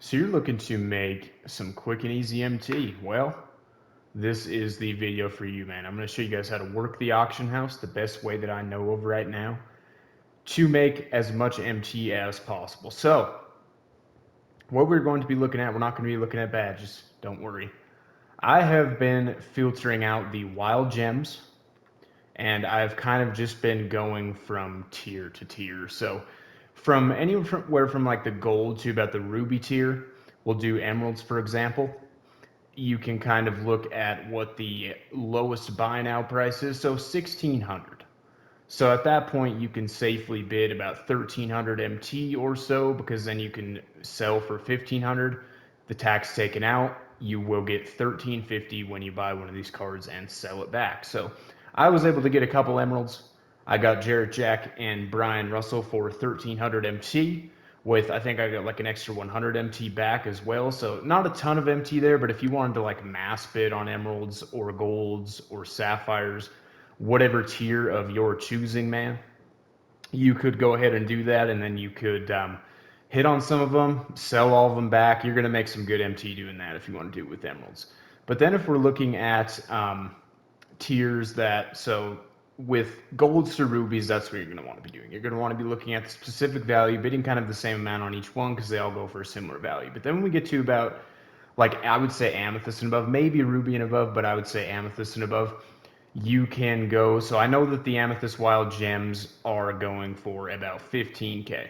So you're looking to make some quick and easy MT. Well, this is the video for you, man. I'm going to show you guys how to work the auction house the best way that I know of right now to make as much MT as possible. So what we're going to be looking at, we're not going to be looking at badges. Don't worry. I have been filtering out the wild gems, and I've kind of just been going from tier to tier. So from anywhere from like the gold to about the ruby tier, we'll do emeralds, for example. You can kind of look at what the lowest buy now price is. So 1600. So at that point, you can safely bid about 1300 MT or so, because then you can sell for 1500. The tax taken out, you will get 1350 when you buy one of these cards and sell it back. So I was able to get a couple emeralds. I got Jarrett Jack and Brian Russell for 1300 MT. With, I think I got like an extra 100 MT back as well. So not a ton of MT there, but if you wanted to like mass bid on emeralds or golds or sapphires, whatever tier of your choosing, man, you could go ahead and do that, and then you could hit on some of them, sell all of them back. You're going to make some good MT doing that if you want to do it with emeralds. But then if we're looking at tiers that, so with golds to rubies, that's what you're going to want to be doing. You're going to want to be looking at the specific value, bidding kind of the same amount on each one because they all go for a similar value. But then when we get to about, like, I would say amethyst and above, maybe ruby and above, but I would say amethyst and above, you can go. So I know that the amethyst wild gems are going for about 15K.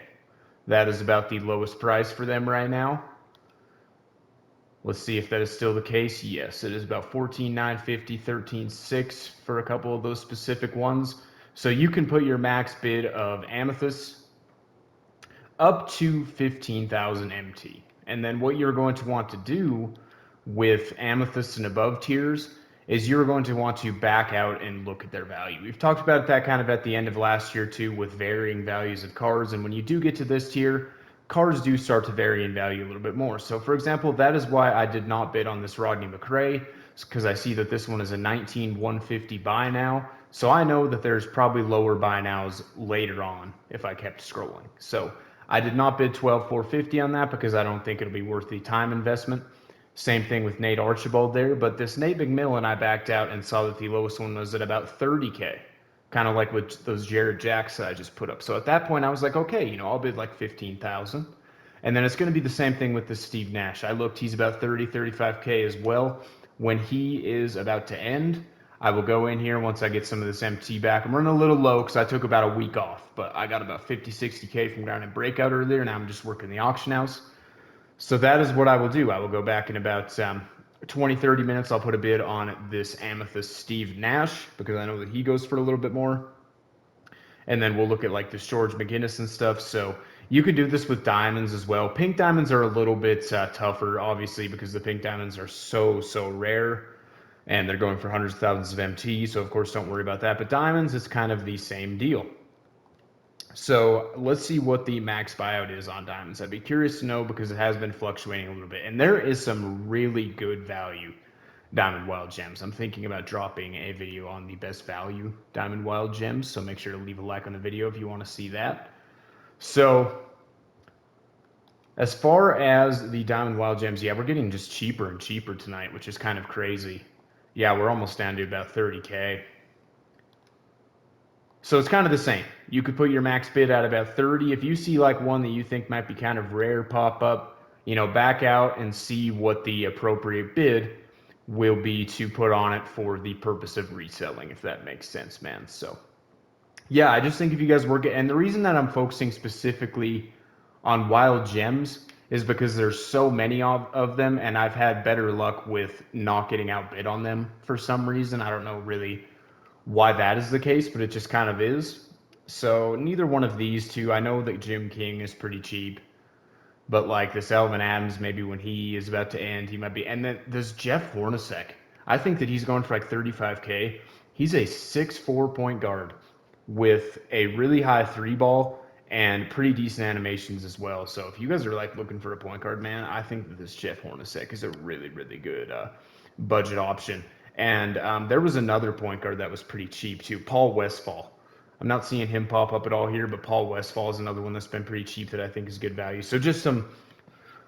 That is about the lowest price for them right now. Let's see if that is still the case. Yes, it is about 14,950, 13,600 for a couple of those specific ones. So you can put your max bid of amethyst up to 15,000 MT. And then what you're going to want to do with amethyst and above tiers is you're going to want to back out and look at their value. We've talked about that kind of at the end of last year too, with varying values of cards. And when you do get to this tier, cards do start to vary in value a little bit more. So for example, that is why I did not bid on this Rodney McRae, because I see that this one is a 19,150 buy now. So I know that there's probably lower buy nows later on if I kept scrolling. So I did not bid 12,450 on that because I don't think it'll be worth the time investment. Same thing with Nate Archibald there, but this Nate McMillan, I backed out and saw that the lowest one was at about 30K, kind of like with those Jarrett Jacks that I just put up. So at that point, I was like, okay, I'll bid like 15,000. And then it's going to be the same thing with this Steve Nash. I looked, he's about 30, 35K as well. When he is about to end, I will go in here once I get some of this MT back. I'm running a little low because I took about a week off, but I got about 50, 60K from down in Breakout earlier. Now I'm just working the auction house. So that is what I will do. I will go back in about 20, 30 minutes. I'll put a bid on this Amethyst Steve Nash because I know that he goes for a little bit more. And then we'll look at like this George McGinnis and stuff. So you could do this with diamonds as well. Pink diamonds are a little bit tougher, obviously, because the pink diamonds are so rare. And they're going for hundreds of thousands of MT. So, of course, don't worry about that. But diamonds, it's kind of the same deal. So let's see what the max buyout is on diamonds. I'd be curious to know because it has been fluctuating a little bit. And there is some really good value diamond wild gems. I'm thinking about dropping a video on the best value diamond wild gems. So make sure to leave a like on the video if you want to see that. So as far as the diamond wild gems, yeah, we're getting just cheaper and cheaper tonight, which is kind of crazy. Yeah, we're almost down to about 30K. So it's kind of the same. You could put your max bid at about 30. If you see like one that you think might be kind of rare pop up, back out and see what the appropriate bid will be to put on it for the purpose of reselling, if that makes sense, man. So yeah, I just think if you guys work it, and the reason that I'm focusing specifically on wild gems is because there's so many of them, and I've had better luck with not getting outbid on them for some reason. I don't know really why that is the case, but it just kind of is. So neither one of these two. I know that Jim King is pretty cheap, but like this Elvin Adams, maybe when he is about to end, he might be. And then this Jeff Hornacek, I think that he's going for like 35K. He's a 6'4" point guard with a really high three ball and pretty decent animations as well. So if you guys are like looking for a point guard, man, I think that this Jeff Hornacek is a really good budget option. And there was another point guard that was pretty cheap too, Paul Westphal. I'm not seeing him pop up at all here, but Paul Westphal is another one that's been pretty cheap that I think is good value. So just some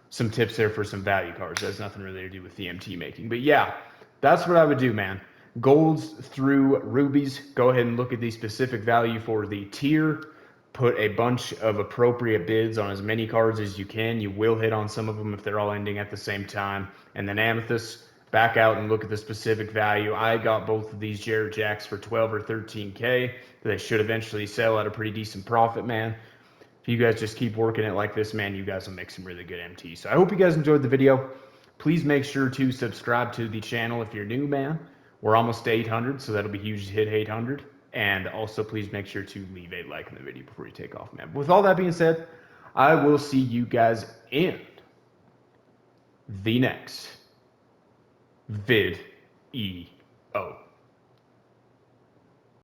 some tips there for some value cards. That has nothing really to do with the MT making. But yeah, that's what I would do, man. Golds through rubies. Go ahead and look at the specific value for the tier. Put a bunch of appropriate bids on as many cards as you can. You will hit on some of them if they're all ending at the same time. And then Amethyst, back out and look at the specific value. I got both of these Jared Jacks for 12 or 13K. They should eventually sell at a pretty decent profit, man. If you guys just keep working it like this, man, you guys will make some really good MT. So I hope you guys enjoyed the video. Please make sure to subscribe to the channel if you're new, man. We're almost to 800, so that'll be huge to hit 800. And also, please make sure to leave a like in the video before you take off, man. But with all that being said, I will see you guys in the next video.